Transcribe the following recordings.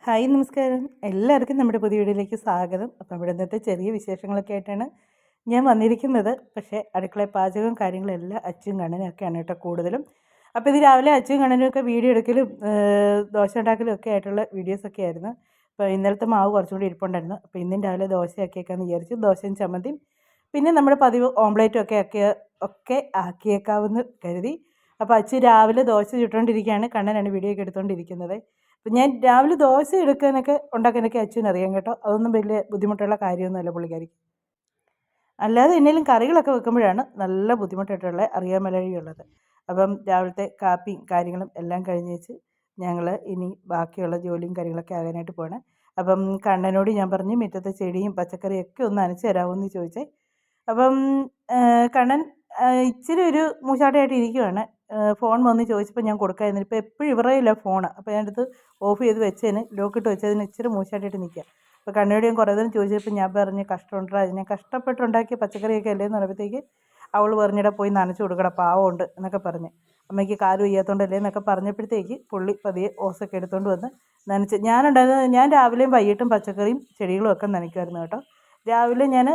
Hi നമസ്കാരം. എല്ലാവർക്കും നമ്മുടെ പുതിയ വീഡിയോയിലേക്ക് സ്വാഗതം. അപ്പോൾ ഇവിടെ ഇന്നത്തെ ചെറിയ വിശേഷങ്ങളൊക്കെ ആയിട്ടാണ് ഞാൻ വന്നിരിക്കുന്നത്. പക്ഷേ അടുക്കളയിൽ പാചകവും കാര്യങ്ങളും എല്ലാം അച്ചും കണ്ണനും ഒക്കെയാണ് കേട്ടോ കൂടുതലും. അപ്പോൾ ഇത് രാവിലെ അച്ചും കണ്ണനും ഒക്കെ വീഡിയോ എടുക്കലും ദോശ ഉണ്ടാക്കലും ഒക്കെ ആയിട്ടുള്ള വീഡിയോസൊക്കെ ആയിരുന്നു. അപ്പോൾ ഇന്നലത്തെ മാവ് കുറച്ചും കൂടി ഇരിപ്പുണ്ടായിരുന്നു. അപ്പോൾ ഇന്നും രാവിലെ ദോശയാക്കിയേക്കാമെന്ന് വിചാരിച്ചു. ദോശയും ചമ്മന്തിയും പിന്നെ നമ്മുടെ പതിവ് ഓംലേറ്റും ഒക്കെ ആക്കിയേക്കാമെന്ന് കരുതി. അപ്പോൾ അച്ചു രാവിലെ ദോശ ചുട്ടുകൊണ്ടിരിക്കുകയാണ്. കണ്ണനാണ് വീഡിയോ ഒക്കെ എടുത്തുകൊണ്ടിരിക്കുന്നത്. അപ്പം ഞാൻ രാവിലെ ദോശ ഉണ്ടാക്കാനൊക്കെ അച്ഛനറിയാം കേട്ടോ. അതൊന്നും വലിയ ബുദ്ധിമുട്ടുള്ള കാര്യമൊന്നുമല്ല പുള്ളിക്കാരിക്ക്. അല്ലാതെ എന്തെങ്കിലും കറികളൊക്കെ വെക്കുമ്പോഴാണ് നല്ല ബുദ്ധിമുട്ടായിട്ടുള്ള അറിയാൻ മേലഴിയുള്ളത്. അപ്പം രാവിലത്തെ കാപ്പിയും കാര്യങ്ങളും എല്ലാം കഴിഞ്ഞ് വെച്ച് ഞങ്ങൾ ഇനി ബാക്കിയുള്ള ജോലിയും കാര്യങ്ങളൊക്കെ ആകാനായിട്ട് പോകണം. അപ്പം കണ്ണനോട് ഞാൻ പറഞ്ഞു മുറ്റത്തെ ചെടിയും പച്ചക്കറിയൊക്കെ ഒന്ന് നനച്ച് തരാമോയെന്ന് ചോദിച്ചേ. അപ്പം കണ്ണൻ ഇച്ചിരി ഒരു മൂശാട്ടയായിട്ട് ഇരിക്കുവാണ്. ഫോൺ വന്ന് ചോദിച്ചപ്പോൾ ഞാൻ കൊടുക്കാമായിരുന്നു. ഇപ്പോൾ എപ്പോഴും ഇവരുടെയില്ല ഫോണ്. അപ്പോൾ ഞാൻ അടുത്ത് ഓഫ് ചെയ്ത് വെച്ചതിന് ലോക്കിട്ട് വെച്ചതിന് ഇച്ചിരി മൂശാട്ടയായിട്ട് നിൽക്കുക. അപ്പോൾ കണ്ണയോട് ഞാൻ കുറേ നേരം ചോദിച്ചപ്പോൾ ഞാൻ പറഞ്ഞ് കഷ്ടമുണ്ടാ, ഞാൻ കഷ്ടപ്പെട്ടുണ്ടാക്കിയ പച്ചക്കറിയൊക്കെ അല്ലേന്ന് പറയുമ്പോഴത്തേക്ക് അവൾ പറഞ്ഞിടാ പോയി നനച്ച് കൊടുക്കണം പാവമുണ്ട് എന്നൊക്കെ പറഞ്ഞ്, അമ്മയ്ക്ക് കാല് വയ്യാത്തതുകൊണ്ടല്ലേ എന്നൊക്കെ പറഞ്ഞപ്പോഴത്തേക്ക് പുള്ളി പതിയെ ഓസൊക്കെ എടുത്തുകൊണ്ട് വന്ന് നനച്ച്. ഞാൻ രാവിലെയും വൈകിട്ടും പച്ചക്കറിയും ചെടികളും ഒക്കെ നനയ്ക്കുമായിരുന്നു കേട്ടോ. രാവിലെ ഞാൻ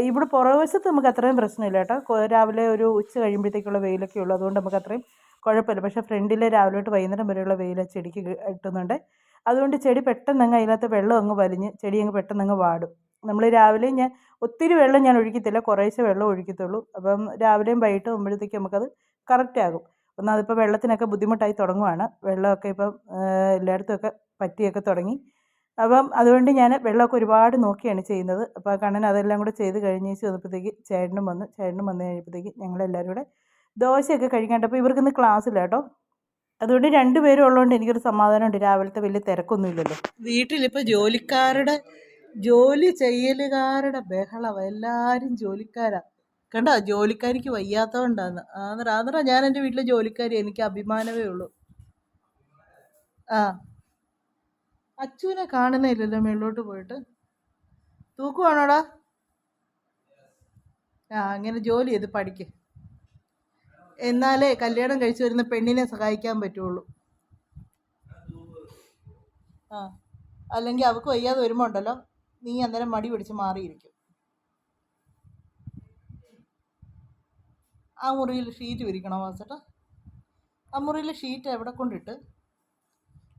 ഇവിടെ പുറകുവശത്ത് നമുക്ക് അത്രയും പ്രശ്നമില്ല കേട്ടോ. രാവിലെ ഒരു ഉച്ച കഴിയുമ്പോഴത്തേക്കുള്ള വെയിലൊക്കെ ഉള്ളൂ, അതുകൊണ്ട് നമുക്ക് അത്രയും കുഴപ്പമില്ല. പക്ഷേ ഫ്രണ്ടിലെ രാവിലെ തൊട്ട് വൈകുന്നേരം വരെയുള്ള വെയിൽ ചെടിക്ക് കിട്ടുന്നുണ്ട്. അതുകൊണ്ട് ചെടി പെട്ടെന്ന് അതിനകത്ത് വെള്ളം അങ്ങ് വലിഞ്ഞ് ചെടി അങ്ങ് പെട്ടെന്ന് വാടും. നമ്മൾ രാവിലെ ഒത്തിരി വെള്ളം ഞാൻ ഒഴിക്കത്തില്ല, കുറേശ്ശെ വെള്ളം ഒഴിക്കത്തുള്ളൂ. അപ്പം രാവിലെയും വൈകിട്ടും ആകുമ്പോഴത്തേക്കും നമുക്കത് കറക്റ്റ് ആകും. ഒന്നതിപ്പോൾ വെള്ളത്തിനൊക്കെ ബുദ്ധിമുട്ടായി തുടങ്ങുവാണ്. വെള്ളമൊക്കെ ഇപ്പം എല്ലായിടത്തുമൊക്കെ പറ്റിയൊക്കെ തുടങ്ങി. അപ്പം അതുകൊണ്ട് ഞാൻ വെള്ളമൊക്കെ ഒരുപാട് നോക്കിയാണ് ചെയ്യുന്നത്. അപ്പോൾ കണ്ണൻ അതെല്ലാം കൂടെ ചെയ്ത് കഴിഞ്ഞ് വന്നപ്പോഴത്തേക്ക് ചേട്ടനും വന്ന് കഴിഞ്ഞപ്പോഴത്തേക്ക് ഞങ്ങളെല്ലാവരും കൂടെ ദോശയൊക്കെ കഴിക്കാണ്ടപ്പോൾ ഇവർക്കിന്ന് ക്ലാസ്സില്ല കേട്ടോ. അതുകൊണ്ട് രണ്ടുപേരും ഉള്ളതുകൊണ്ട് എനിക്കൊരു സമാധാനമുണ്ട്. രാവിലത്തെ വലിയ തിരക്കൊന്നുമില്ലല്ലോ. വീട്ടിലിപ്പോൾ ജോലി ചെയ്യലുകാരുടെ ബഹളം. എല്ലാവരും ജോലിക്കാരാണ് കണ്ടോ. ജോലിക്കാരിക്ക് വയ്യാത്തതുകൊണ്ടാണ്. ആന്നറ ഞാൻ എൻ്റെ വീട്ടിലെ ജോലിക്കാരി, എനിക്ക് അഭിമാനമേ ഉള്ളൂ. ആ അച്ചുവിനെ കാണുന്നില്ലല്ലോ മേളിലോട്ട് പോയിട്ട്. തൂക്കുവാണോടാ? അങ്ങനെ ജോലി ചെയ്ത് പഠിക്ക്, എന്നാലേ കല്യാണം കഴിച്ചു വരുന്ന പെണ്ണിനെ സഹായിക്കാൻ പറ്റുള്ളൂ. അല്ലെങ്കിൽ അവൾക്ക് വയ്യാതെ വരുമ്പോൾ ഉണ്ടല്ലോ, നീ അന്നേരം മടി പിടിച്ച് മാറിയിരിക്കും. ആ മുറിയിൽ ഷീറ്റ് വിരിക്കണോ വാസേട്ടാ? ആ മുറിയിൽ ഷീറ്റ് എവിടെ കൊണ്ടിട്ട്?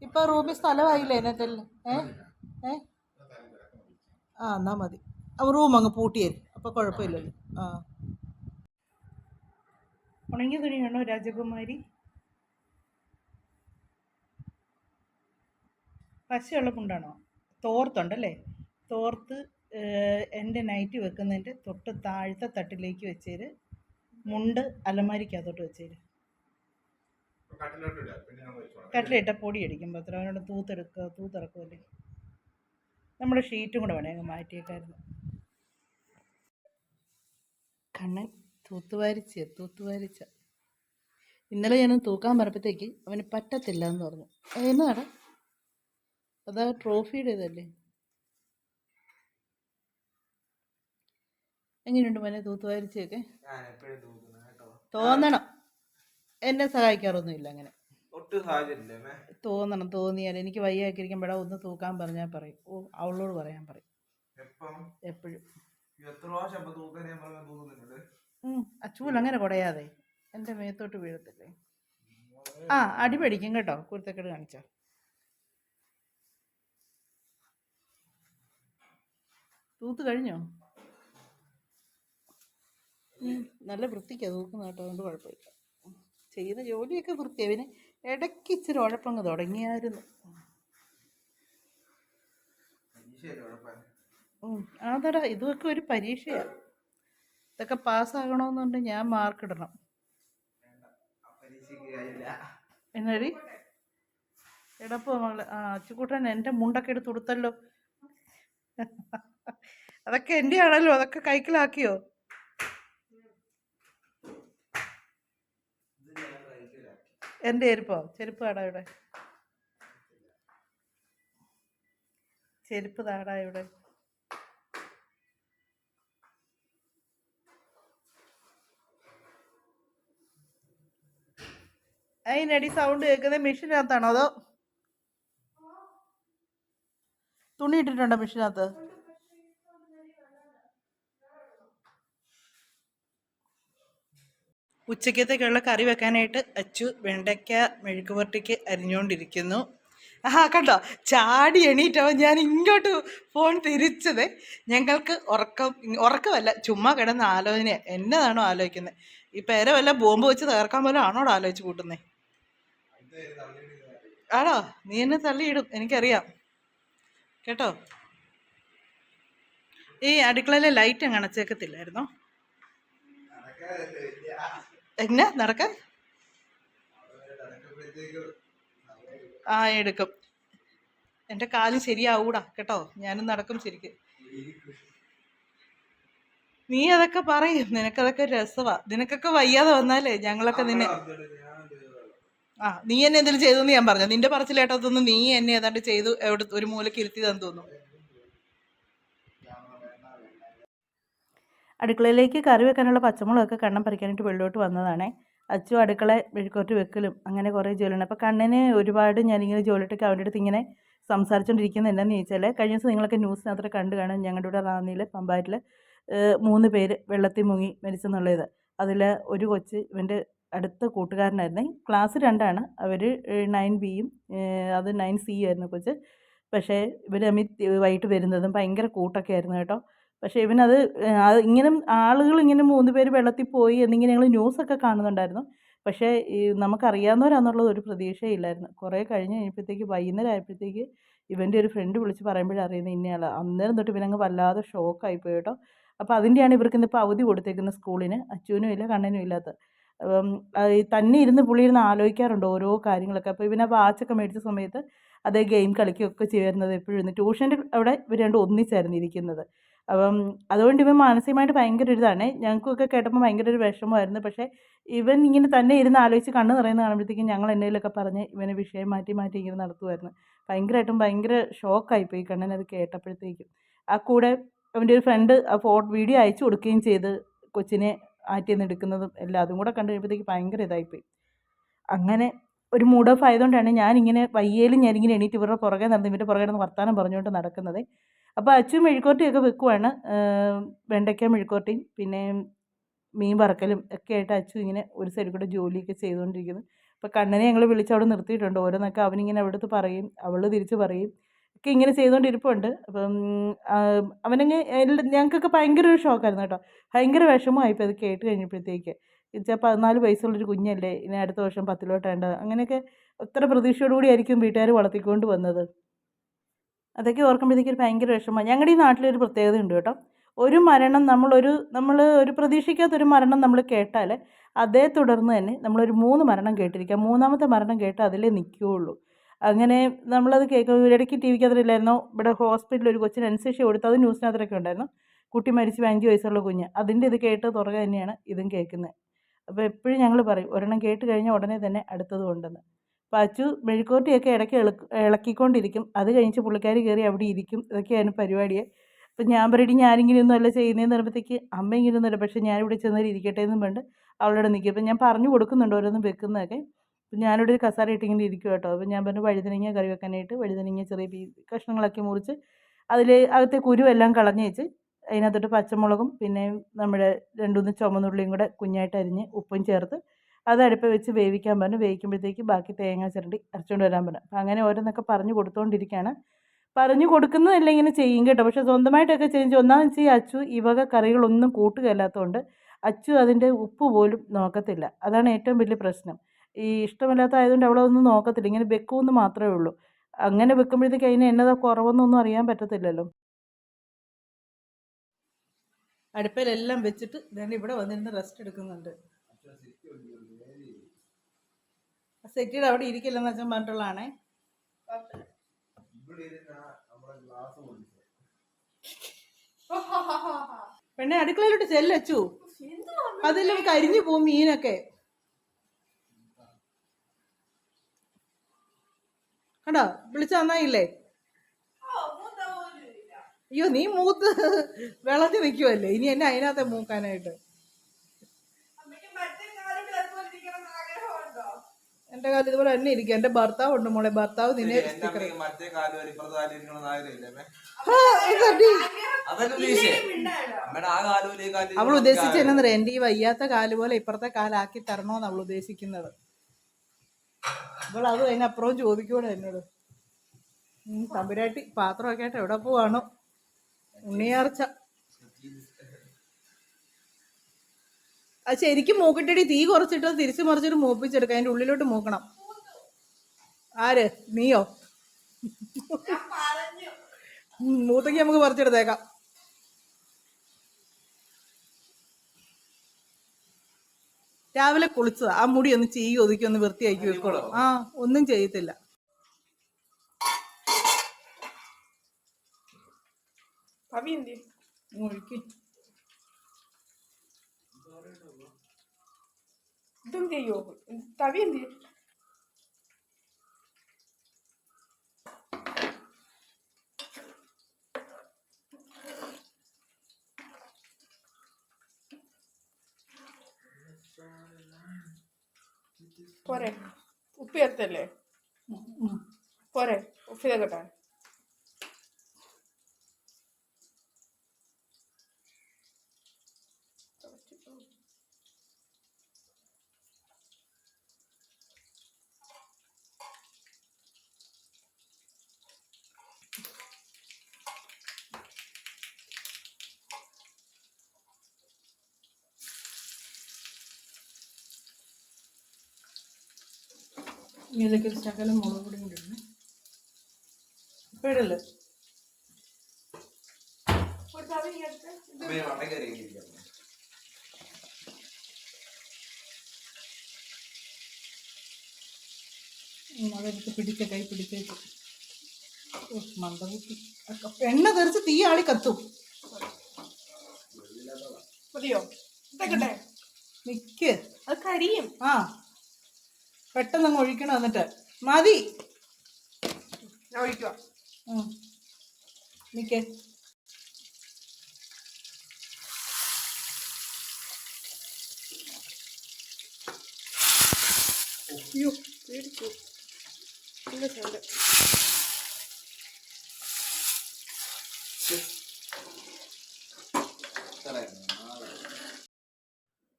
ഇപ്പം റൂമിൽ സ്ഥലമായില്ലേ അതിനകത്തല്ലേ? എന്നാ മതി. റൂം അങ്ങ് പൂട്ടിയേരും, അപ്പോൾ കുഴപ്പമില്ലല്ലോ. ഉണങ്ങിയ തുണിയാണോ രാജകുമാരി? പശയുള്ള മുണ്ടാണോ? തോർത്തുണ്ടല്ലേ? തോർത്ത് എൻ്റെ നൈറ്റ് വെക്കുന്നതിൻ്റെ തൊട്ട് താഴത്തെ തട്ടിലേക്ക് വെച്ചേര്. മുണ്ട് അലമാരിക്കകത്തോട്ട് വെച്ചേര്. കട്ടിലിട്ട പൊടി അടിക്കുമ്പോൾ അത്ര അവനോട് തൂത്തിറക്കുമല്ലേ. നമ്മുടെ ഷീറ്റും കൂടെ വേണേ അങ്ങ് മാറ്റിയേക്കായിരുന്നു. കണ്ണൻ തൂത്തുവാരിച്ച ഇന്നലെ ഞാൻ തൂക്കാൻ പറഞ്ഞപ്പോഴത്തേക്ക് അവന് പറ്റത്തില്ല എന്ന് പറഞ്ഞു. എന്നാടാ? അതാ ട്രോഫിയുടെ ഇതല്ലേ. എങ്ങനെയുണ്ട് മോനെ തൂത്തുവാരിച്ചൊക്കെ? തോന്നണം. എന്നെ സഹായിക്കാറൊന്നുമില്ല അങ്ങനെ. തോന്നിയാൽ എനിക്ക് വയ്യാക്കിരിക്കുമ്പോഴാ ഒന്ന് തൂക്കാൻ പറഞ്ഞാൽ പറയും. അവളോട് പറയാൻ പറയും എപ്പോഴും. അച്ചൂൽ അങ്ങനെ കുടയാതെ എൻ്റെ മേത്തോട്ട് വീഴത്തില്ലേ. അടി പഠിക്കും കേട്ടോ. കുരുത്തക്കേട് കാണിച്ചോ. തൂത്ത് കഴിഞ്ഞോ? നല്ല വൃത്തിക്കാണ് തൂക്കുന്ന കേട്ടോ, അതുകൊണ്ട് കുഴപ്പമില്ല. ചെയ്യുന്ന ജോലിയൊക്കെ വൃത്തിയാണ്. പിന്നെ ഇടയ്ക്ക് ഇച്ചിരി ഉഴപ്പങ്ങ് തുടങ്ങിയായിരുന്നു. അതെടാ, ഇതൊക്കെ ഒരു പരീക്ഷയാണ്. ഇതൊക്കെ പാസ്സാകണമെന്നുണ്ട് ഞാൻ മാർക്കിടണം. എന്നാടി എടപ്പോ മകളെ? അച്ചുകൂട്ടൻ എൻ്റെ മുണ്ടൊക്കെ എടുത്ത് കൊടുത്തല്ലോ. അതൊക്കെ എൻ്റെ ആണല്ലോ, അതൊക്കെ കൈക്കലാക്കിയോ? എൻ്റെ ചെരുപ്പ് താടാ ഇവിടെ. ചെരുപ്പ് താടാ ഇവിടെ. അതിനടി സൗണ്ട് കേൾക്കുന്നത് മെഷീനകത്താണോ അതോ? തുണി ഇട്ടിട്ടുണ്ടോ മെഷീനകത്ത്? ഉച്ചക്കത്തേക്കുള്ള കറി വെക്കാനായിട്ട് അച്ചു വെണ്ടയ്ക്ക മെഴുക്കുപുരട്ടിക്ക് അരിഞ്ഞുകൊണ്ടിരിക്കുന്നു. കണ്ടോ, ചാടി എണീറ്റവൻ ഞാൻ ഇങ്ങോട്ട് ഫോൺ തിരിച്ചത്. ഞങ്ങൾക്ക് ഉറക്കമല്ല, ചുമ്മാ കിടന്ന ആലോചന. എന്നതാണോ ആലോചിക്കുന്നത്? ഈ പേരെ വല്ല ബോംബ് വെച്ച് തകർക്കാൻ പോലും ആണോട് ആലോചിച്ച് കൂട്ടുന്നേ? ആണോ? നീ എന്നെ തള്ളിയിടും, എനിക്കറിയാം കേട്ടോ. ഈ അടുക്കളയിലെ ലൈറ്റ് അങ്ങ് അണച്ചേക്കത്തില്ലായിരുന്നോ? എന്നാ നടക്കാൻ? എടുക്കും. എൻ്റെ കാലും ശരിയാവൂടാ കേട്ടോ, ഞാനും നടക്കും ശരിക്ക്. നീ അതൊക്കെ പറയും, നിനക്കതൊക്കെ രസവാ. നിനക്കൊക്കെ വയ്യാതെ വന്നാലേ ഞങ്ങളൊക്കെ നിന്നെ നീ എന്നെ എന്തെങ്കിലും ചെയ്തു എന്ന് ഞാൻ പറഞ്ഞു. നിന്റെ പറച്ചിലേട്ടത്തൊന്നും നീ എന്നെ ഏതാണ്ട് ചെയ്തു എവിടെ ഒരു മൂലക്ക് ഇരുത്തിയതെന്ന് തോന്നുന്നു. അടുക്കളയിലേക്ക് കറി വെക്കാനുള്ള പച്ചമുളകൊക്കെ കണ്ണം പറിക്കാനായിട്ട് വെള്ളോട്ട് വന്നതാണേ. അച്ചു അടുക്കള മെഴുക്കോട്ട് വെക്കലും അങ്ങനെ കുറേ ജോലിയുണ്ട്. അപ്പോൾ കണ്ണന് ഒരുപാട് ഞാനിങ്ങനെ ജോലിയിട്ടൊക്കെ അവൻ്റെ അടുത്ത് ഇങ്ങനെ സംസാരിച്ചുകൊണ്ടിരിക്കുന്നത് എന്താണെന്ന് ചോദിച്ചാൽ, കഴിഞ്ഞ ദിവസം നിങ്ങളൊക്കെ ന്യൂസിനകത്ത് കണ്ടു കാണും, ഞങ്ങളുടെ ഇവിടെ റാന്നിയിൽ പമ്പാറ്റിൽ 3 പേര് വെള്ളത്തിൽ മുങ്ങി മരിച്ചെന്നുള്ളത്. അതിൽ ഒരു കൊച്ച് ഇവൻ്റെ അടുത്ത കൂട്ടുകാരനായിരുന്നേ. ക്ലാസ് 2 അവർ 9B അത് 9C ആയിരുന്നു കൊച്ച്. പക്ഷേ ഇവർ തമ്മിൽ വൈകിട്ട് വരുന്നതും ഭയങ്കര കൂട്ടൊക്കെ ആയിരുന്നു കേട്ടോ. പക്ഷേ ഇവനത് ഇങ്ങനെ ആളുകൾ ഇങ്ങനെ 3 പേര് വെള്ളത്തിൽ പോയി എന്നിങ്ങനെ ഞങ്ങൾ ന്യൂസൊക്കെ കാണുന്നുണ്ടായിരുന്നു. പക്ഷേ ഈ നമുക്കറിയാവുന്നവരാണെന്നുള്ളത് ഒരു പ്രതീക്ഷയില്ലായിരുന്നു. കുറേ കഴിഞ്ഞ് കഴിഞ്ഞപ്പോഴത്തേക്ക് വൈകുന്നേരം ആയപ്പോഴത്തേക്ക് ഇവൻ്റെ ഒരു ഫ്രണ്ട് വിളിച്ച് പറയുമ്പോഴാണ് അറിയുന്നത് ഇന്നയാളാണ്. അന്നേരം തൊട്ട് ഇവനങ്ങ് വല്ലാതെ ഷോക്കായിപ്പോയി കേട്ടോ. അപ്പോൾ അതിൻ്റെയാണ് ഇവർക്ക് ഇന്നിപ്പോൾ അവധി കൊടുത്തേക്കുന്നത് സ്കൂളിന്. അച്ചുവിനും ഇല്ല കണ്ണനും ഇല്ലാത്ത. തന്നെ ഇരുന്ന് പുള്ളി ഇരുന്ന് ആലോചിക്കാറുണ്ട് ഓരോ കാര്യങ്ങളൊക്കെ. അപ്പോൾ ഇവനെ വാച്ചൊക്കെ മേടിച്ച സമയത്ത് അതേ ഗെയിം കളിക്കുകയൊക്കെ ചെയ്യുന്നത് എപ്പോഴും ഇരുന്ന്. ട്യൂഷൻ്റെ അവിടെ ഇവർ രണ്ടും ഒന്നിച്ചായിരുന്നു ഇരിക്കുന്നത്. അപ്പം അതുകൊണ്ട് ഇവൻ മാനസികമായിട്ട് ഭയങ്കര ഒരു ഇതാണ്. ഞങ്ങൾക്കൊക്കെ കേട്ടപ്പോൾ ഭയങ്കര ഒരു വിഷമമായിരുന്നു. പക്ഷേ ഇവൻ ഇങ്ങനെ തന്നെ ഇരുന്ന് ആലോചിച്ച് കണ്ണ് നിറയുന്ന കാണുമ്പോഴത്തേക്കും ഞങ്ങൾ എന്തെങ്കിലുമൊക്കെ പറഞ്ഞ് ഇവനെ വിഷയം മാറ്റി മാറ്റി ഇങ്ങനെ നടത്തുമായിരുന്നു. ഭയങ്കരമായിട്ടും ഭയങ്കര ഷോക്കായിപ്പോയി കണ്ണൻ അത് കേട്ടപ്പോഴത്തേക്കും. ആ കൂടെ അവൻ്റെ ഒരു ഫ്രണ്ട് ആ വീഡിയോ അയച്ചു കൊടുക്കുകയും ചെയ്ത് കൊച്ചിനെ ആറ്റിന്ന് എടുക്കുന്നതും എല്ലാം അതും കൂടെ കണ്ടു കഴിയുമ്പോഴത്തേക്ക് ഭയങ്കര ഇതായിപ്പോയി. അങ്ങനെ ഒരു മൂഡ് ഓഫ് ആയതുകൊണ്ടാണ് ഞാനിങ്ങനെ വയ്യേലും ഞാനിങ്ങനെ എണീറ്റ് ഇവരുടെ പുറകെ നടന്ന് ഇവൻ്റെ പുറകെ നടന്ന് വർത്താനം പറഞ്ഞുകൊണ്ട് നടക്കുന്നത്. അപ്പോൾ അച്ചു മെഴുക്കോട്ടിയൊക്കെ വെക്കുവാണ്. വെണ്ടയ്ക്ക മെഴുക്കോട്ടിയും പിന്നെ മീൻ വറക്കലും ഒക്കെ ആയിട്ട് അച്ചു ഇങ്ങനെ ഒരു സൈഡിൽ കൂടെ ജോലിയൊക്കെ ചെയ്തുകൊണ്ടിരിക്കുന്നു. അപ്പോൾ കണ്ണനെ ഞങ്ങൾ വിളിച്ച് അവിടെ നിർത്തിയിട്ടുണ്ട്. ഓരോന്നൊക്കെ അവനിങ്ങനെ അവിടുത്തെ പറയും, അവൾ തിരിച്ച് പറയും, ഒക്കെ ഇങ്ങനെ ചെയ്തുകൊണ്ടിരിപ്പുണ്ട്. അപ്പം അവനങ്ങ് ഞങ്ങൾക്കൊക്കെ ഭയങ്കര ഒരു ഷോക്കായിരുന്നു കേട്ടോ. ഭയങ്കര വിഷമമായിപ്പോൾ അത് കേട്ട് കഴിഞ്ഞപ്പോഴത്തേക്ക്. എന്നുവെച്ചാൽ 14 വയസ്സുള്ളൊരു കുഞ്ഞല്ലേ, ഇനി അടുത്ത വർഷം 10 അങ്ങനെയൊക്കെ എത്ര പ്രതീക്ഷയോടുകൂടി ആയിരിക്കും വീട്ടുകാർ വളർത്തിക്കൊണ്ട് വന്നത്. അതൊക്കെ ഓർക്കുമ്പോഴത്തേക്ക് ഒരു ഭയങ്കര വിഷമമാണ്. ഞങ്ങളുടെ ഈ നാട്ടിലൊരു പ്രത്യേകതയുണ്ട് കേട്ടോ. ഒരു മരണം നമ്മൾ ഒരു പ്രതീക്ഷിക്കാത്തൊരു മരണം നമ്മൾ കേട്ടാൽ അതേ തുടർന്ന് തന്നെ നമ്മളൊരു 3 മരണം കേട്ടിരിക്കാം. 3ാമത്തെ മരണം കേട്ട് അതിലേ നിൽക്കുകയുള്ളൂ. അങ്ങനെ നമ്മളത് കേൾക്കും. ഇടയ്ക്ക് ടി വിക്കകത്തില്ലായിരുന്നോ ഇവിടെ ഹോസ്പിറ്റലിൽ ഒരു കൊച്ചിന് അനസ്തേഷ്യ കൊടുത്ത്, അത് ന്യൂസിനകത്തൊക്കെ ഉണ്ടായിരുന്നു. കുട്ടി മരിച്ച് 5 വയസ്സുള്ള കുഞ്ഞ്. അതിൻ്റെ ഇത് കേട്ട് തുറകെ തന്നെയാണ് ഇതും കേൾക്കുന്നത്. അപ്പോൾ എപ്പോഴും ഞങ്ങൾ പറയും ഒരെണ്ണം കേട്ട് കഴിഞ്ഞാൽ ഉടനെ തന്നെ അടുത്തതും ഉണ്ടെന്ന്. അപ്പോൾ അച്ചു മെഴുക്കോട്ടിയൊക്കെ ഇടയ്ക്ക് ഇളക്കിക്കൊണ്ടിരിക്കും. അത് കഴിഞ്ഞ് പുള്ളിക്കാരി കയറി അവിടെ ഇരിക്കും. ഇതൊക്കെയാണ് പരിപാടിയെ. അപ്പം ഞാൻ പറയടി ഞാനിങ്ങനെയൊന്നും അല്ല ചെയ്യുന്നതെന്ന് പറയുമ്പോഴത്തേക്ക് അമ്മ ഇങ്ങനെയൊന്നുമല്ല, പക്ഷേ ഞാനിവിടെ ചെന്നേരം ഇരിക്കട്ടെ എന്നും വേണ്ട അവളോട് നിൽക്കും. അപ്പം ഞാൻ പറഞ്ഞു കൊടുക്കുന്നുണ്ട് ഓരോന്നും വെക്കുന്നതൊക്കെ. അപ്പം ഞാനിവിടെ ഒരു കസാര ഇട്ടിങ്ങനെ ഇരിക്കും കേട്ടോ. അപ്പം ഞാൻ പറഞ്ഞു വഴുതനങ്ങ കറി വെക്കാനായിട്ട് വഴുതനങ്ങ ചെറിയ കഷ്ണങ്ങളാക്കി മുറിച്ച് അതിൽ അകത്തെ കുരുവെല്ലാം കളഞ്ഞ് വെച്ച് അതിനകത്തോട്ട് പച്ചമുളകും പിന്നെ നമ്മുടെ 2-3 ചുമന്നുള്ളിയും കൂടെ കുഞ്ഞായിട്ട് അരിഞ്ഞ് ഉപ്പും ചേർത്ത് അത് അടുപ്പിൽ വെച്ച് വേവിക്കാൻ പറഞ്ഞു. വേവിക്കുമ്പോഴത്തേക്ക് ബാക്കി തേങ്ങ ചിരണ്ടി അരച്ചുകൊണ്ട് വരാൻ പറഞ്ഞു. അപ്പം അങ്ങനെ ഓരോന്നൊക്കെ പറഞ്ഞു കൊടുത്തുകൊണ്ടിരിക്കുകയാണ്. പറഞ്ഞു കൊടുക്കുന്നതല്ല ഇങ്ങനെ ചെയ്യും കേട്ടോ. പക്ഷേ സ്വന്തമായിട്ടൊക്കെ ചെയ്യും. ഒന്നാമെന്ന് വെച്ചാൽ അച്ചു ഈ വക കറികളൊന്നും കൂട്ടുകയല്ലാത്തതുകൊണ്ട് അച്ചു അതിൻ്റെ ഉപ്പ് പോലും നോക്കത്തില്ല. അതാണ് ഏറ്റവും വലിയ പ്രശ്നം. ഈ ഇഷ്ടമില്ലാത്തതായതുകൊണ്ട് അവളതൊന്നും നോക്കത്തില്ല. ഇങ്ങനെ വെക്കുമെന്ന് മാത്രമേ ഉള്ളൂ. അങ്ങനെ വെക്കുമ്പോഴത്തേക്ക് അതിന് എന്നതാ കുറവെന്നൊന്നും അറിയാൻ പറ്റത്തില്ലല്ലോ. അടുപ്പിലെല്ലാം വെച്ചിട്ട് ഞാൻ ഇവിടെ വന്നിരുന്ന് റെസ്റ്റ് എടുക്കുന്നുണ്ട്. സെറ്റിയുടെ അവിടെ ഇരിക്കില്ലെന്ന് അച്ഛൻ പറഞ്ഞിട്ടുള്ളതാണേ. പെണ്ണെ അടുക്കളയിലോട്ട് ചെല്ലച്ചു, അതെല്ലാം കരിഞ്ഞു പോവും മീനൊക്കെ. കണ്ടോ വിളിച്ച നന്നായില്ലേ? അയ്യോ നീ മൂത്ത് വിളഞ്ഞു നിൽക്കുമല്ലേ, ഇനി എന്നെ അതിനകത്തെ മൂക്കാനായിട്ട്. എൻ്റെ കാലം ഇതുപോലെ തന്നെ ഇരിക്കും. എൻ്റെ ഭർത്താവ് ഉണ്ട് മോളെ, ഭർത്താവ് നിന്നെ അവൾ ഉദ്ദേശിച്ചത് എന്നറിയാം, എൻ്റെ ഈ വയ്യാത്ത കാല് പോലെ ഇപ്പുറത്തെ കാലാക്കി തരണോന്ന് അവൾ ഉദ്ദേശിക്കുന്നത്. അപ്പോൾ അത് അതിനപ്പുറവും ചോദിക്കൂടെ എന്നോട്. തമ്പുരാട്ടി പാത്രമൊക്കെ ആയിട്ട് എവിടെ പോവാണോ? ഉണ്ണിയാർച്ച അത് ശരിക്കും മൂക്കിട്ടടി തീ കുറച്ചിട്ട് തിരിച്ചു മറിച്ചിട്ട് മൂപ്പിച്ചെടുക്കാം. അതിൻ്റെ ഉള്ളിലോട്ട് മൂക്കണം. ആര്? നീയോ? മൂത്തേക്ക് നമുക്ക് പറിച്ചെടുത്തേക്കാം. രാവിലെ കുളിച്ചതാ. ആ മുടി ഒന്ന് ചീ ഒതുക്കി ഒന്ന് വൃത്തിയാക്കി വെക്കോളൂ. ആ, ഒന്നും ചെയ്യത്തില്ല. ഇതും ചെയ്യോ? തവി എന്ത് ചെയ്യും? പോരെ? ഉപ്പ് ചേർത്തല്ലേ? പോരെ? ഉപ്പ് ചേർക്കട്ടെ? ഇതിലേക്ക് ഒരു ശകലം മുളക് പൊടി കൂടി ഇടണം. ഇപ്പോഴല്ലേ അതെടുത്ത് പിടിക്കട്ടെ, പിടിച്ചേക്ക്. മന്ദബുദ്ധി. എണ്ണ തെറിച്ച് തീ ആളി കത്തും. മതിയോ? ഇതൊക്കെ മിക്ക് അത് കരിയും. ആ, പെട്ടെന്ന് ഒഴിക്കണം. എന്നിട്ട് മതി, ഞാൻ ഒഴിക്കുക. മിക്കേ അയ്യോ പേടിച്ചു. നല്ല സൗണ്ട്.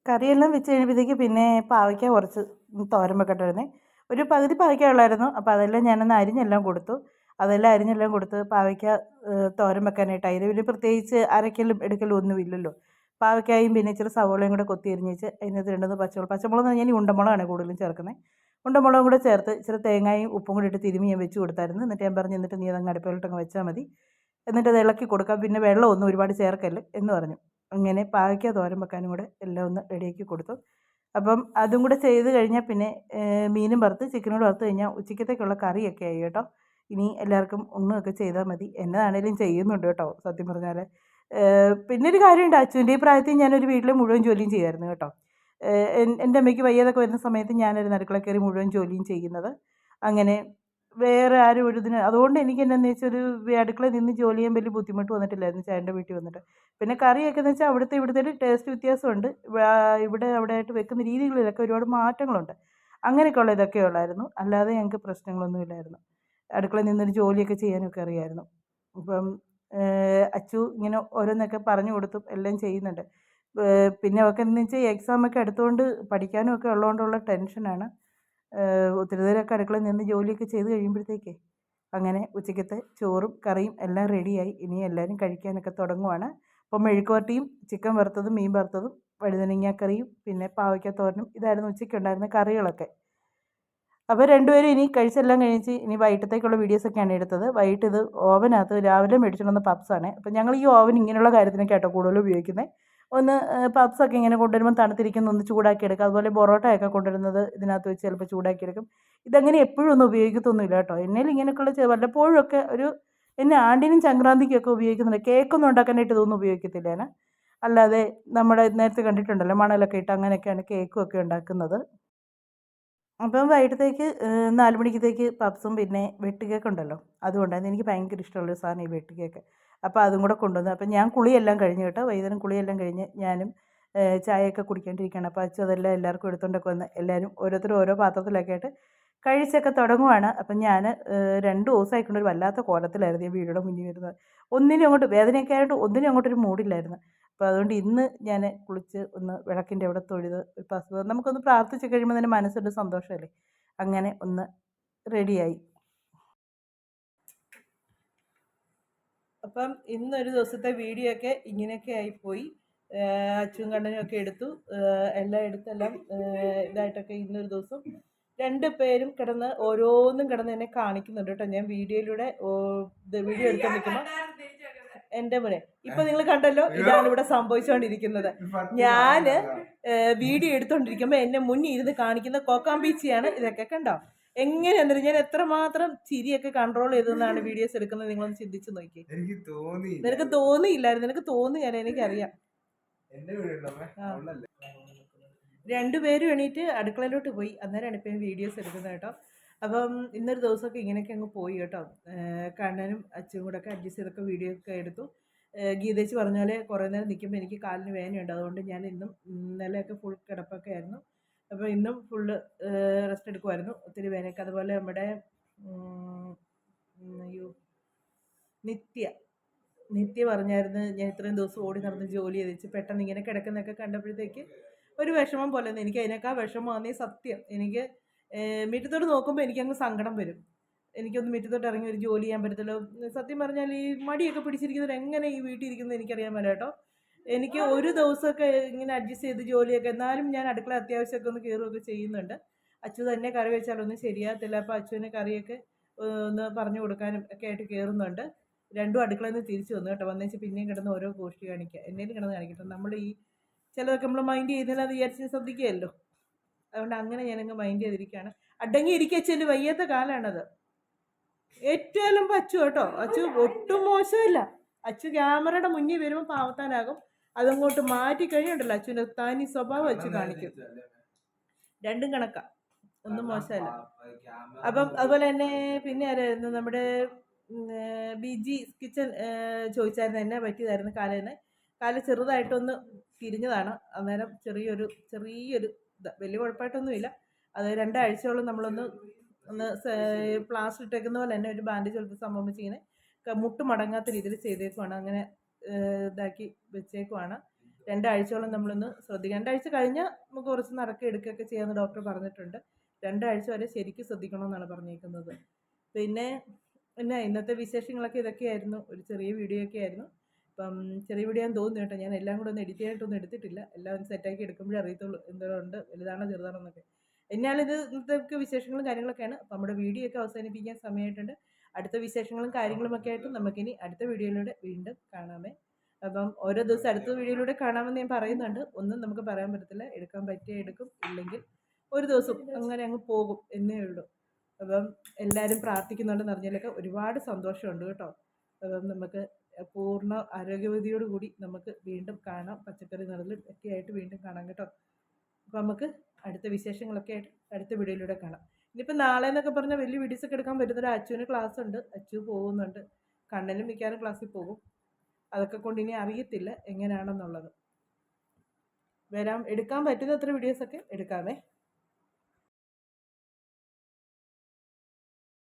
കറിയെല്ലാം വെച്ച് കഴിയുമ്പോഴത്തേക്ക് പിന്നെ പാവയ്ക്ക കുറച്ച് തോരൻ വെക്കട്ടായിരുന്നേ. ഒരു പകുതി പാവയ്ക്ക ഉള്ളായിരുന്നു. അപ്പോൾ അതെല്ലാം ഞാനൊന്ന് അരിഞ്ഞെല്ലാം കൊടുത്തു. അതെല്ലാം അരിഞ്ഞെല്ലാം കൊടുത്ത് പാവയ്ക്ക തോരൻ വെക്കാനായിട്ട് അതിന് പിന്നെ പ്രത്യേകിച്ച് അരക്കലും എടുക്കലും ഒന്നും ഇല്ലല്ലോ. പാവയ്ക്കായും പിന്നെ ഇച്ചിരി സവോളയും കൂടെ കൊത്തി അരിഞ്ഞ് വെച്ച് അതിനകത്ത് രണ്ടുമൂന്ന് പച്ചമുളക് എന്ന് പറഞ്ഞാൽ ഉണ്ടമുളകാണ് കൂടുതലും ചേർക്കുന്നത്. ഉണ്ടമുളകും കൂടെ ചേർത്ത് ഇച്ചിരി തേങ്ങയും ഉപ്പും കൂടി ഇട്ട് തിരുമ്മി ഞാൻ വെച്ച് കൊടുത്തായിരുന്നു. എന്നിട്ട് ഞാൻ പറഞ്ഞു, എന്നിട്ട് നീ അതങ്ങ് അടുപ്പിലോട്ടങ്ങ് വെച്ചാൽ മതി, എന്നിട്ട് അത് ഇളക്കി കൊടുക്കാം, പിന്നെ വെള്ളമൊന്നും ഒരുപാട് ചേർക്കല്ലേ എന്ന് പറഞ്ഞു. അങ്ങനെ പാവയ്ക്ക തോരൻ വെക്കാനും കൂടെ എല്ലാം ഒന്ന് റെഡിയാക്കി കൊടുത്തു. അപ്പം അതും കൂടെ ചെയ്ത് കഴിഞ്ഞാൽ പിന്നെ മീനും വറുത്ത് ചിക്കനോട് വറുത്ത് കഴിഞ്ഞാൽ ഉച്ചക്കത്തേക്കുള്ള കറിയൊക്കെ ആയി കേട്ടോ. ഇനി എല്ലാവർക്കും ഒന്നുമൊക്കെ ചെയ്താൽ മതി. എന്നതാണേലും ചെയ്യുന്നുണ്ട് കേട്ടോ സത്യം പറഞ്ഞാൽ. പിന്നെ ഒരു കാര്യമുണ്ട്, അച്ഛൻ്റെ ഈ പ്രായത്തിൽ ഞാനൊരു വീട്ടിൽ മുഴുവൻ ജോലിയും ചെയ്യുമായിരുന്നു കേട്ടോ. എൻ്റെ അമ്മയ്ക്ക് വയ്യാതൊക്കെ വരുന്ന സമയത്ത് ഞാനൊരു അടുക്കള കയറി മുഴുവൻ ജോലിയും ചെയ്യുന്നത്. അങ്ങനെ വേറെ ആരും ഒരു ഇതിന് അതുകൊണ്ട് എനിക്ക് എന്താണെന്ന് വെച്ചാൽ ഒരു അടുക്കളയിൽ നിന്ന് ജോലി ചെയ്യാൻ വലിയ ബുദ്ധിമുട്ട് വന്നിട്ടില്ലായിരുന്നു ചേട്ടൻ്റെ വീട്ടിൽ വന്നിട്ട്. പിന്നെ കറിയൊക്കെ എന്ന് വെച്ചാൽ അവിടുത്തെ ഇവിടുത്തെ ടേസ്റ്റ് വ്യത്യാസമുണ്ട്. ഇവിടെ അവിടെ ആയിട്ട് വെക്കുന്ന രീതികളിലൊക്കെ ഒരുപാട് മാറ്റങ്ങളുണ്ട്. അങ്ങനെയൊക്കെയുള്ള ഇതൊക്കെ ഉള്ളായിരുന്നു. അല്ലാതെ ഞങ്ങൾക്ക് പ്രശ്നങ്ങളൊന്നും ഇല്ലായിരുന്നു. അടുക്കളയിൽ നിന്നൊരു ജോലിയൊക്കെ ചെയ്യാനൊക്കെ അറിയായിരുന്നു. ഇപ്പം അച്ചു ഇങ്ങനെ ഓരോന്നൊക്കെ പറഞ്ഞു കൊടുത്തും എല്ലാം ചെയ്യുന്നുണ്ട്. പിന്നെ അവൾക്ക് എന്ന് വെച്ചാൽ എക്സാമൊക്കെ അടുത്തുകൊണ്ട് പഠിക്കാനും ഒക്കെ ഉള്ളതുകൊണ്ടുള്ള ടെൻഷനാണ്. ഒത്തിരി നേരമൊക്കെ അടുക്കളയിൽ നിന്ന് ജോലിയൊക്കെ ചെയ്ത് കഴിയുമ്പോഴത്തേക്കേ അങ്ങനെ ഉച്ചക്കത്തെ ചോറും കറിയും എല്ലാം റെഡിയായി. ഇനി എല്ലാവരും കഴിക്കാനൊക്കെ തുടങ്ങുവാണ്. അപ്പോൾ മെഴുക്കുവരട്ടിയും ചിക്കൻ വറുത്തതും മീൻ വറുത്തതും വഴുതനങ്ങാക്കറിയും പിന്നെ പാവയ്ക്ക തോരനും ഇതായിരുന്നു ഉച്ചയ്ക്കുണ്ടായിരുന്ന കറികളൊക്കെ. അപ്പോൾ രണ്ടുപേരും ഇനി കഴിച്ചെല്ലാം കഴിച്ച് ഇനി വൈകിട്ടത്തേക്കുള്ള വീഡിയോസൊക്കെയാണ് എടുത്തത്. വൈകിട്ട് ഇത് ഓവനകത്ത് രാവിലെ മേടിച്ചിട്ട് വന്ന പപ്സാണ്. അപ്പോൾ ഞങ്ങൾ ഈ ഓവൻ ഇങ്ങനെയുള്ള കാര്യത്തിനൊക്കെ ആട്ടോ കൂടുതലും ഉപയോഗിക്കുന്നത്. ഒന്ന് പപ്സൊക്കെ ഇങ്ങനെ കൊണ്ടുവരുമ്പോൾ തണുത്തിരിക്കുന്ന ഒന്ന് ചൂടാക്കി എടുക്കുക. അതുപോലെ പൊറോട്ടയൊക്കെ കൊണ്ടുവരുന്നത് ഇതിനകത്ത് വെച്ച് ചിലപ്പോൾ ചൂടാക്കി എടുക്കും. ഇതങ്ങനെ എപ്പോഴും ഒന്നും ഉപയോഗിക്കത്തൊന്നുമില്ല കേട്ടോ. എന്നേലും ഇങ്ങനെയൊക്കെയുള്ള വല്ലപ്പോഴും ഒക്കെ ഒരു എന്നെ ആണ്ടിനും സംക്രാന്തിക്കൊക്കെ ഉപയോഗിക്കുന്നുണ്ട്. കേക്കൊന്നും ഉണ്ടാക്കാനായിട്ട് ഇതൊന്നും ഉപയോഗിക്കത്തില്ല ഞാൻ. അല്ലാതെ നമ്മുടെ നേരത്തെ കണ്ടിട്ടുണ്ടല്ലോ മണലൊക്കെ ഇട്ട് അങ്ങനെയൊക്കെയാണ് കേക്കും ഒക്കെ ഉണ്ടാക്കുന്നത്. അപ്പം വൈകിട്ടത്തേക്ക് 4 മണിക്കത്തേക്ക് പപ്സും പിന്നെ വെട്ട് കേക്ക് ഉണ്ടല്ലോ അതുകൊണ്ടായിരുന്നു. എനിക്ക് ഭയങ്കര ഇഷ്ടമുള്ളൊരു സാധനം ഈ വെട്ട് കേക്ക്. അപ്പോൾ അതും കൂടെ കൊണ്ടുവന്നു. അപ്പം ഞാൻ കുളിയെല്ലാം കഴിഞ്ഞ് കേട്ടോ, വൈകുന്നേരം കുളിയെല്ലാം കഴിഞ്ഞ് ഞാനും ചായയൊക്കെ കുടിക്കേണ്ടിയിരിക്കുകയാണ്. അപ്പോൾ അച്ചു അതെല്ലാം എല്ലാവർക്കും എടുത്തുകൊണ്ടൊക്കെ വന്ന് എല്ലാവരും ഓരോരുത്തരും ഓരോ പാത്രത്തിലൊക്കെ ആയിട്ട് കഴിച്ചൊക്കെ തുടങ്ങുവാണ്. അപ്പം ഞാൻ 2 ദിവസമായിക്കൊണ്ട് ഒരു വല്ലാത്ത കോലത്തിലായിരുന്നു ഈ വീഡിയോയുടെ മുന്നിൽ വരുന്നത്. ഒന്നിനും അങ്ങോട്ട് വേദനയൊക്കെ ആയിട്ട് ഒന്നിനും അങ്ങോട്ടൊരു മൂഡില്ലായിരുന്നു. അപ്പോൾ അതുകൊണ്ട് ഇന്ന് ഞാൻ കുളിച്ച് ഒന്ന് വിളക്കിൻ്റെ അവിടെ തൊഴുത് നമുക്കൊന്ന് പ്രാർത്ഥിച്ച് കഴിയുമ്പോൾ തന്നെ മനസ്സൊരു സന്തോഷമല്ലേ. അങ്ങനെ ഒന്ന് റെഡിയായി. അപ്പം ഇന്നൊരു ദിവസത്തെ വീഡിയോ ഒക്കെ ഇങ്ങനെയൊക്കെ ആയിപ്പോയി. അച്ചും കണ്ണനും ഒക്കെ എടുത്തു, എല്ലാം എടുത്തെല്ലാം ഇതായിട്ടൊക്കെ ഇന്നൊരു ദിവസം 2 പേരും കിടന്ന് ഓരോന്നും കിടന്ന് എന്നെ കാണിക്കുന്നുണ്ട് കേട്ടോ. ഞാൻ വീഡിയോയിലൂടെ വീഡിയോ എടുക്കാൻ നിൽക്കുമ്പോൾ എൻ്റെ മോനെ ഇപ്പൊ നിങ്ങൾ കണ്ടല്ലോ, ഇതാണ് ഇവിടെ സംഭവിച്ചുകൊണ്ടിരിക്കുന്നത്. ഞാൻ വീഡിയോ എടുത്തോണ്ടിരിക്കുമ്പോൾ എന്നെ മുന്നിൽ ഇരുന്ന് കാണിക്കുന്ന കോക്കാമ്പീച്ചിയാണ് ഇതൊക്കെ. കണ്ടോ എങ്ങനെയാണെന്ന് ഞാൻ എത്രമാത്രം ചിരിയൊക്കെ കൺട്രോൾ ചെയ്തെന്നാണ് വീഡിയോസ് എടുക്കുന്നത്. നിങ്ങളൊന്ന് ചിന്തിച്ചു നോക്കി. നിനക്ക് തോന്നിയില്ലായിരുന്നു, നിനക്ക് തോന്നിയാലേ എനിക്കറിയാം. 2 പേരും എണീറ്റ് അടുക്കളയിലോട്ട് പോയി. അന്നേരമാണ് ഇപ്പം വീഡിയോസ് എടുക്കുന്നത് കേട്ടോ. അപ്പം ഇന്നൊരു ദിവസമൊക്കെ ഇങ്ങനെയൊക്കെ അങ്ങ് പോയി കേട്ടോ. കണ്ണനും അച്ഛനും കൂടെ ഒക്കെ അഡ്ജസ്റ്റ് ചെയ്തൊക്കെ വീഡിയോ ഒക്കെ എടുത്തു. ഗീതേച്ച് പറഞ്ഞ പോലെ കുറേ നേരം നിൽക്കുമ്പോൾ എനിക്ക് കാലിന് വേദനയുണ്ട്. അതുകൊണ്ട് ഞാൻ ഇന്നും ഇന്നലെയൊക്കെ ഫുൾ കിടപ്പൊക്കെ ആയിരുന്നു. അപ്പോൾ ഇന്നും ഫുള്ള് റെസ്റ്റ് എടുക്കുമായിരുന്നു. ഒത്തിരി വേദനയൊക്കെ. അതുപോലെ നമ്മുടെ നിത്യ പറഞ്ഞായിരുന്നു, ഞാൻ ഇത്രയും ദിവസം ഓടി നടന്ന് ജോലി ചെയ്തിച്ച് പെട്ടെന്ന് ഇങ്ങനെ കിടക്കുന്നതൊക്കെ കണ്ടപ്പോഴത്തേക്ക് ഒരു വിഷമം പോലെ തന്നെ. എനിക്ക് അതിനേക്കാൾ വിഷമമാണെന്നേ സത്യം. എനിക്ക് മുറ്റത്തോട്ട് നോക്കുമ്പോൾ എനിക്കങ്ങ് സങ്കടം വരും. എനിക്കൊന്ന് മുറ്റത്തോട്ട് ഇറങ്ങി ഒരു ജോലി ചെയ്യാൻ പറ്റത്തില്ല. സത്യം പറഞ്ഞാൽ ഈ മടിയൊക്കെ പിടിച്ചിരിക്കുന്നത് എങ്ങനെ ഈ വീട്ടിൽ ഇരിക്കുന്നത് എനിക്കറിയാൻ മേല കേട്ടോ. എനിക്ക് ഒരു ദിവസമൊക്കെ ഇങ്ങനെ അഡ്ജസ്റ്റ് ചെയ്ത് ജോലിയൊക്കെ, എന്നാലും ഞാൻ അടുക്കള അത്യാവശ്യമൊക്കെ ഒന്ന് കയറുകയൊക്കെ ചെയ്യുന്നുണ്ട്. അച്ചു തന്നെ കറി വെച്ചാലൊന്നും ശരിയാകത്തില്ല. അപ്പോൾ അച്ചുവിന് കറിയൊക്കെ ഒന്ന് പറഞ്ഞു കൊടുക്കാനും ഒക്കെ ആയിട്ട് കയറുന്നുണ്ട്. 2 അടുക്കളയിൽ നിന്ന് തിരിച്ചു വന്നു കേട്ടോ. വന്നേച്ച് പിന്നെയും കിടന്ന് ഓരോ ഗോഷ്ടി കാണിക്കുക. എന്നേലും കിടന്ന് കാണിക്കട്ടെ. നമ്മൾ ഈ ചിലതൊക്കെ നമ്മൾ മൈൻഡ് ചെയ്യുന്നില്ല എന്ന് വിചാരിച്ച് ശ്രദ്ധിക്കുകയല്ലോ. അതുകൊണ്ട് അങ്ങനെ ഞാനങ്ങ് മൈൻഡ് ചെയ്തിരിക്കുകയാണ്. അടങ്ങി ഇരിക്കച്ചല് വയ്യാത്ത കാലാണത്. ഏറ്റവും അച്ചു കേട്ടോ. അച്ചു ഒട്ടും മോശമില്ല. അച്ചു ക്യാമറയുടെ മുന്നിൽ വരുമ്പോൾ പാവത്താനാകും. അതങ്ങോട്ട് മാറ്റി കഴിയുണ്ടല്ലോ അച്ചുവിൻ്റെ തനി സ്വഭാവം അച്ചു കാണിക്കും. 2 കണക്കാ, ഒന്നും മോശമല്ല. അപ്പം അതുപോലെ തന്നെ പിന്നെ ആരായിരുന്നു നമ്മുടെ ബിജി കിച്ചൻ ചോദിച്ചായിരുന്നു എന്നെ പറ്റിയതായിരുന്നു കാലേന്ന്. കാല് ചെറുതായിട്ടൊന്ന് തിരിഞ്ഞതാണ്. അന്നേരം ചെറിയൊരു വലിയ കുഴപ്പമായിട്ടൊന്നുമില്ല. അത് 2 ആഴ്ചയോളം നമ്മളൊന്ന് പ്ലാസ്റ്റർ ഇട്ടേക്കുന്ന പോലെ തന്നെ ഒരു ബാൻഡേജ് പോലത്തെ സംഭവം വെച്ച് ഇങ്ങനെ മുട്ട് മടങ്ങാത്ത രീതിയിൽ ചെയ്തേക്കുവാണ്. അങ്ങനെ ഇതാക്കി വെച്ചേക്കുവാണ്. 2 ആഴ്ചയോളം നമ്മളൊന്ന് ശ്രദ്ധിക്കാം. 2 ആഴ്ച കഴിഞ്ഞാൽ നമുക്ക് കുറച്ച് നടക്കുക എടുക്കുകയൊക്കെ ചെയ്യാമെന്ന് ഡോക്ടർ പറഞ്ഞിട്ടുണ്ട്. 2 ആഴ്ച വരെ ശരിക്കും ശ്രദ്ധിക്കണമെന്നാണ് പറഞ്ഞേക്കുന്നത്. പിന്നെ ഇന്നത്തെ വിശേഷങ്ങളൊക്കെ ഇതൊക്കെയായിരുന്നു. ഒരു ചെറിയ വീഡിയോ ഒക്കെ ആയിരുന്നു. അപ്പം ചെറിയ വീഡിയോ ഞാൻ തോന്നുന്നു കേട്ടോ. ഞാൻ എല്ലാം കൂടെ ഒന്ന് എഡിറ്റ് ചെയ്യാനായിട്ടൊന്നും എടുത്തിട്ടില്ല. എല്ലാം ഒന്ന് സെറ്റാക്കി എടുക്കുമ്പോഴേ അറിയത്തുള്ളൂ എന്തോരമുണ്ട്, വലുതാണോ ചെറുതാണോ എന്നൊക്കെ. എന്നാലിത് ഇന്നത്തെ വിശേഷങ്ങളും കാര്യങ്ങളൊക്കെയാണ്. അപ്പം നമ്മുടെ വീഡിയോ ഒക്കെ അവസാനിപ്പിക്കാൻ സമയമായിട്ടുണ്ട്. അടുത്ത വിശേഷങ്ങളും കാര്യങ്ങളുമൊക്കെ ആയിട്ട് നമുക്കിനി അടുത്ത വീഡിയോയിലൂടെ വീണ്ടും കാണാമേ. അപ്പം ഓരോ ദിവസം അടുത്ത വീഡിയോയിലൂടെ കാണാമെന്ന് ഞാൻ പറയുന്നുണ്ട്. ഒന്നും നമുക്ക് പറയാൻ പറ്റത്തില്ല. എടുക്കാൻ പറ്റിയ എടുക്കും, ഇല്ലെങ്കിൽ ഒരു ദിവസം അങ്ങനെ അങ്ങ് പോകും എന്നേ ഉള്ളൂ. അപ്പം എല്ലാവരും പ്രാർത്ഥിക്കുന്നുണ്ടെന്ന് അറിഞ്ഞാലൊക്കെ ഒരുപാട് സന്തോഷമുണ്ട് കേട്ടോ. അപ്പം നമുക്ക് പൂർണ്ണ ആരോഗ്യവതിയോടുകൂടി നമുക്ക് വീണ്ടും കാണാം. പച്ചക്കറി നിറലും ഒക്കെ ആയിട്ട് വീണ്ടും കാണാം കേട്ടോ. അപ്പോൾ നമുക്ക് അടുത്ത വിശേഷങ്ങളൊക്കെ ആയിട്ട് അടുത്ത വീഡിയോയിലൂടെ കാണാം. ഇനിയിപ്പോൾ നാളെ എന്നൊക്കെ പറഞ്ഞാൽ വലിയ വീഡിയോസൊക്കെ എടുക്കാൻ പറ്റുന്നൊരു അച്ചുവിന് ക്ലാസ് ഉണ്ട്. അച്ചു പോകുന്നുണ്ട്. കണ്ണനും മിക്കാനും ക്ലാസ്സിൽ പോകും. അതൊക്കെ കൊണ്ട് ഇനി അറിയത്തില്ല എങ്ങനെയാണെന്നുള്ളത്. എടുക്കാൻ പറ്റുന്ന അത്ര വീഡിയോസൊക്കെ എടുക്കാമേ.